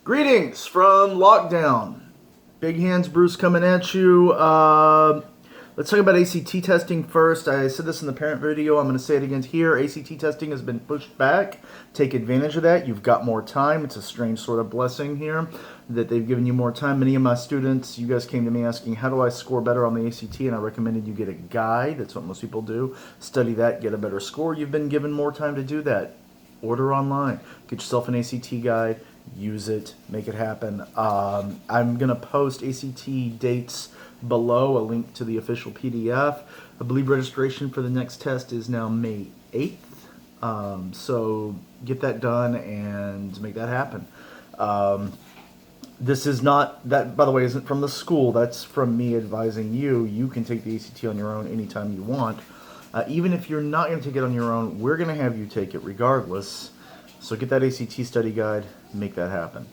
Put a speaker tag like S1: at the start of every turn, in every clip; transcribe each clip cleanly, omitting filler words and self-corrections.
S1: Greetings from lockdown. Big Hands Bruce coming at you. Let's talk about ACT testing first. I said this in the parent video. I'm going to say it again here. ACT testing has been pushed back. Take advantage of that. You've got more time. It's a strange sort of blessing here that they've given you more time. Many of my students, you guys came to me asking, how do I score better on the ACT? And I recommended you get a guide. That's what most people do. Study that, get a better score. You've been given more time to do that. Order online. Get yourself an ACT guide. Use it, make it happen. I'm going to post ACT dates below, a link to the official PDF. I believe registration for the next test is now May 8th. So get that done and make that happen. This is not, that by the way isn't from the school, that's from me advising you. You can take the ACT on your own anytime you want. Even if you're not going to take it on your own, we're going to have you take it regardless. So get that ACT study guide, make that happen.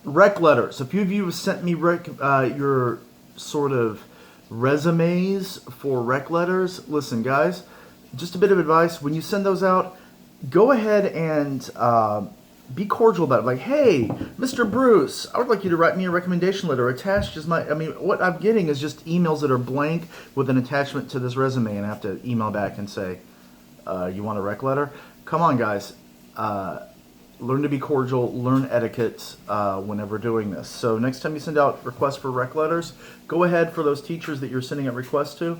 S1: Rec letters. A few of you have sent me your sort of resumes for rec letters. Listen, guys, just a bit of advice. When you send those out, go ahead and be cordial about it. Like, hey, Mr. Bruce, I would like you to write me a recommendation letter attached as what I'm getting is just emails that are blank with an attachment to this resume, and I have to email back and say, you want a rec letter? Come on, guys. Learn to be cordial, learn etiquette whenever doing this. So next time you send out requests for rec letters, go ahead for those teachers that you're sending out requests to,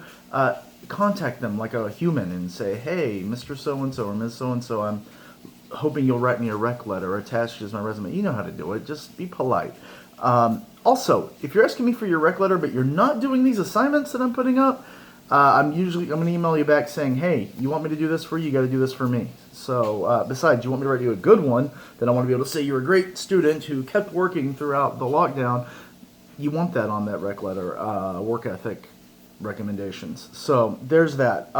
S1: contact them like a human and say, hey, Mr. So-and-so or Ms. So-and-so, I'm hoping you'll write me a rec letter attached as my resume. You know how to do it. Just be polite. Also, if you're asking me for your rec letter but you're not doing these assignments that I'm putting up, I'm going to email you back saying, hey, you want me to do this for you? You got to do this for me. So besides, you want me to write you a good one, then I want to be able to say you're a great student who kept working throughout the lockdown. You want that on that rec letter, work ethic recommendations. So there's that.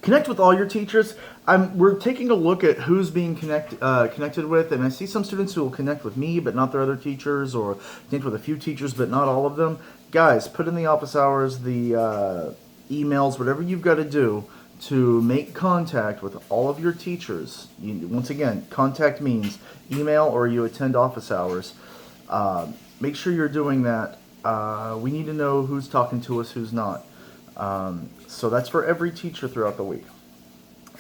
S1: Connect with all your teachers. We're taking a look at who's being connected with, and I see some students who will connect with me but not their other teachers, or connect with a few teachers but not all of them. Guys, put in the office hours, the emails, whatever you've got to do to make contact with all of your teachers. Once again, contact means email or you attend office hours. Make sure you're doing that. We need to know who's talking to us, who's not. So that's for every teacher throughout the week.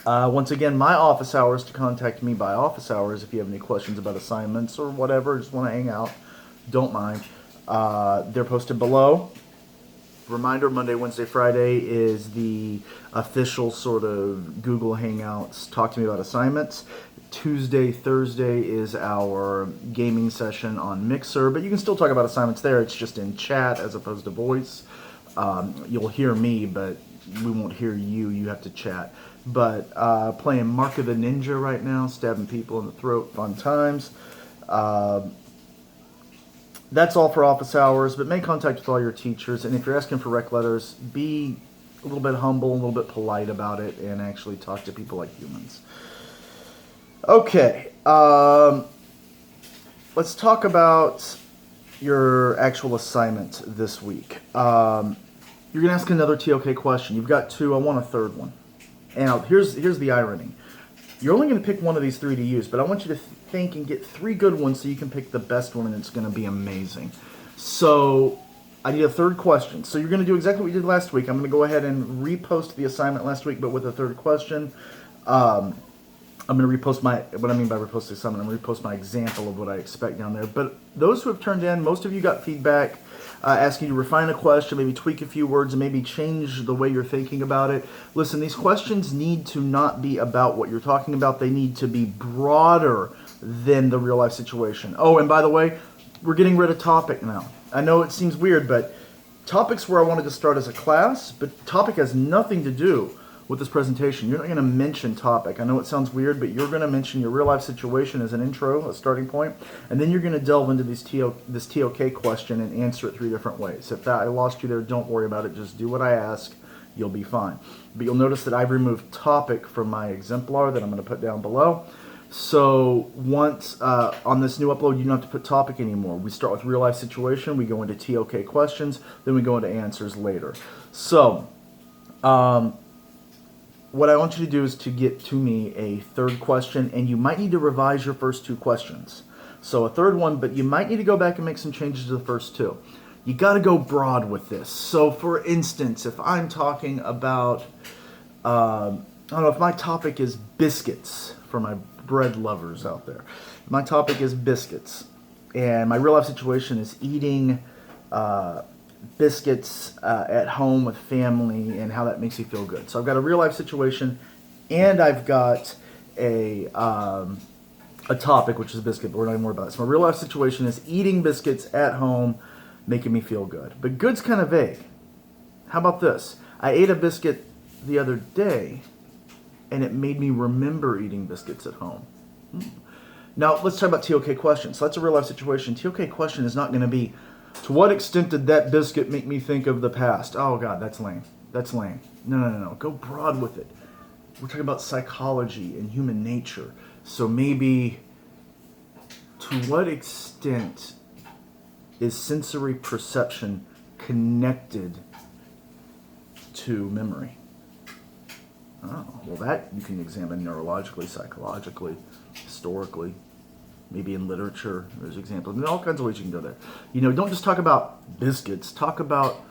S1: Once again, my office hours to contact me by office hours if you have any questions about assignments or whatever, just want to hang out, don't mind. They're posted below. Reminder, Monday, Wednesday, Friday is the official sort of Google Hangouts, talk to me about assignments. Tuesday, Thursday is our gaming session on Mixer, but you can still talk about assignments there. It's just in chat as opposed to voice. You'll hear me, but we won't hear you. You have to chat. But playing Mark of the Ninja right now, stabbing people in the throat, fun times. That's all for office hours, but make contact with all your teachers. And if you're asking for rec letters, be a little bit humble, a little bit polite about it, and actually talk to people like humans. Okay, let's talk about your actual assignment this week. You're going to ask another ToK question. You've got two. I want a third one. And here's the irony. You're only going to pick one of these three to use, but I want you to think and get three good ones so you can pick the best one, and it's going to be amazing. So I need a third question. So you're going to do exactly what you did last week. I'm going to go ahead and repost the assignment last week, but with a third question. I'm going to repost what I mean by repost the assignment, I'm going to repost my example of what I expect down there. But those who have turned in, most of you got feedback asking you to refine a question, maybe tweak a few words, and maybe change the way you're thinking about it. Listen, these questions need to not be about what you're talking about. They need to be broader than the real life situation. Oh, and by the way, we're getting rid of topic now. I know it seems weird, but topic's where I wanted to start as a class, but topic has nothing to do with this presentation. You're not going to mention topic. I know it sounds weird, but you're going to mention your real life situation as an intro, a starting point, and then you're going to delve into this ToK question and answer it three different ways. If I lost you there, don't worry about it. Just do what I ask. You'll be fine. But you'll notice that I've removed topic from my exemplar that I'm going to put down below. So once on this new upload, you don't have to put topic anymore. We start with real life situation. We go into ToK questions. Then we go into answers later. So what I want you to do is to get to me a third question, and you might need to revise your first two questions. So a third one, but you might need to go back and make some changes to the first two. You got to go broad with this. So for instance, if I'm talking about, I don't know, if my topic is biscuits for my bread lovers out there. My topic is biscuits, and my real life situation is eating biscuits at home with family and how that makes you feel good. So I've got a real life situation, and I've got a topic, which is biscuit, but we're not even worried about it. So my real life situation is eating biscuits at home, making me feel good. But good's kind of vague. How about this? I ate a biscuit the other day, and it made me remember eating biscuits at home. Now, let's talk about ToK question. So that's a real life situation. ToK question is not going to be, to what extent did that biscuit make me think of the past? Oh, God, that's lame. That's lame. No. Go broad with it. We're talking about psychology and human nature. So maybe, to what extent is sensory perception connected to memory? Oh, well, that you can examine neurologically, psychologically, historically, maybe in literature. There's examples. I mean, all kinds of ways you can go there. Don't just talk about biscuits. Talk about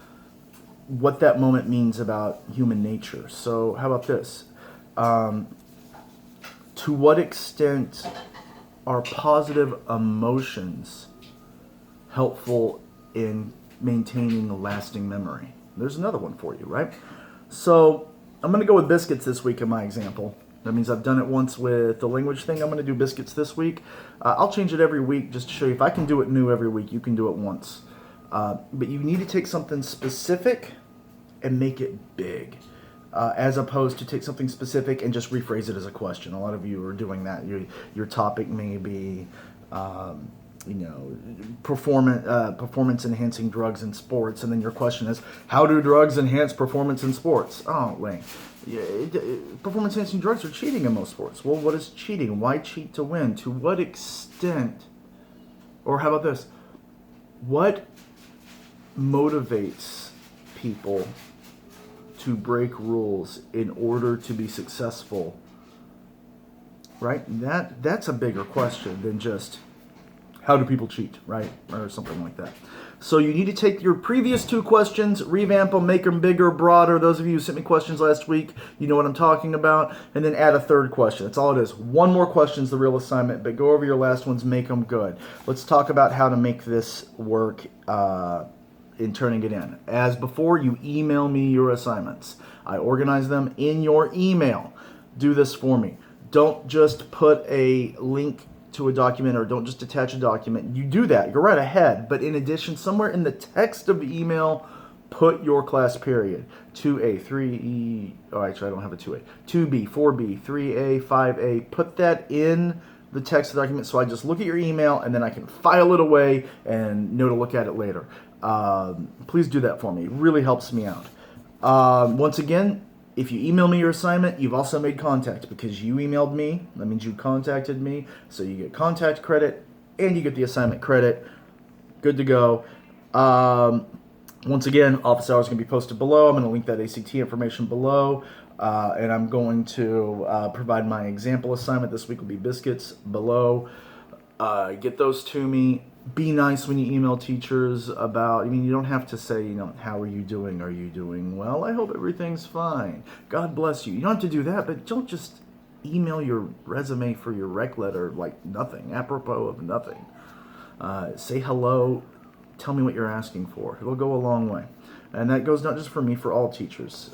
S1: what that moment means about human nature. So how about this? To what extent are positive emotions helpful in maintaining a lasting memory? There's another one for you, right? So I'm going to go with biscuits this week in my example. That means I've done it once with the language thing. I'm going to do biscuits this week. I'll change it every week just to show you. If I can do it new every week, you can do it once. But you need to take something specific and make it big, as opposed to take something specific and just rephrase it as a question. A lot of you are doing that. Your topic may be, performance enhancing drugs in sports, and then your question is, how do drugs enhance performance in sports? Oh, lame. Performance enhancing drugs are cheating in most sports. Well, what is cheating? Why cheat to win? To what extent? Or how about this? What motivates people to break rules in order to be successful? Right? That's a bigger question than just how do people cheat, right? Or something like that. So you need to take your previous two questions, revamp them, make them bigger, broader. Those of you who sent me questions last week, you know what I'm talking about. And then add a third question. That's all it is. One more question is the real assignment, but go over your last ones, make them good. Let's talk about how to make this work in turning it in. As before, you email me your assignments. I organize them in your email. Do this for me. Don't just put a link to a document, or don't just attach a document. You do that, you're right ahead, but in addition, somewhere in the text of the email, put your class period. 2A, 3E, oh, actually I don't have a 2A. 2B, 4B, 3A, 5A, put that in the text of the document so I just look at your email and then I can file it away and know to look at it later. Please do that for me. It really helps me out. Once again, if you email me your assignment, you've also made contact because you emailed me. That means you contacted me. So you get contact credit and you get the assignment credit. Good to go. Once again, office hours are going to be posted below. I'm going to link that ACT information below. And I'm going to provide my example assignment. This week will be biscuits below. Get those to me. Be nice when you email teachers about, you don't have to say, how are you doing? Are you doing well? I hope everything's fine. God bless you. You don't have to do that, but don't just email your resume for your rec letter like nothing, apropos of nothing. Say hello. Tell me what you're asking for. It'll go a long way. And that goes not just for me, for all teachers.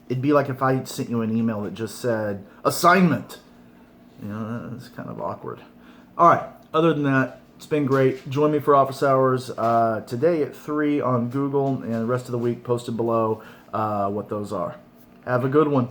S1: It'd be like if I sent you an email that just said, assignment. It's kind of awkward. All right. Other than that, it's been great. Join me for office hours today at 3 on Google, and the rest of the week posted below what those are. Have a good one.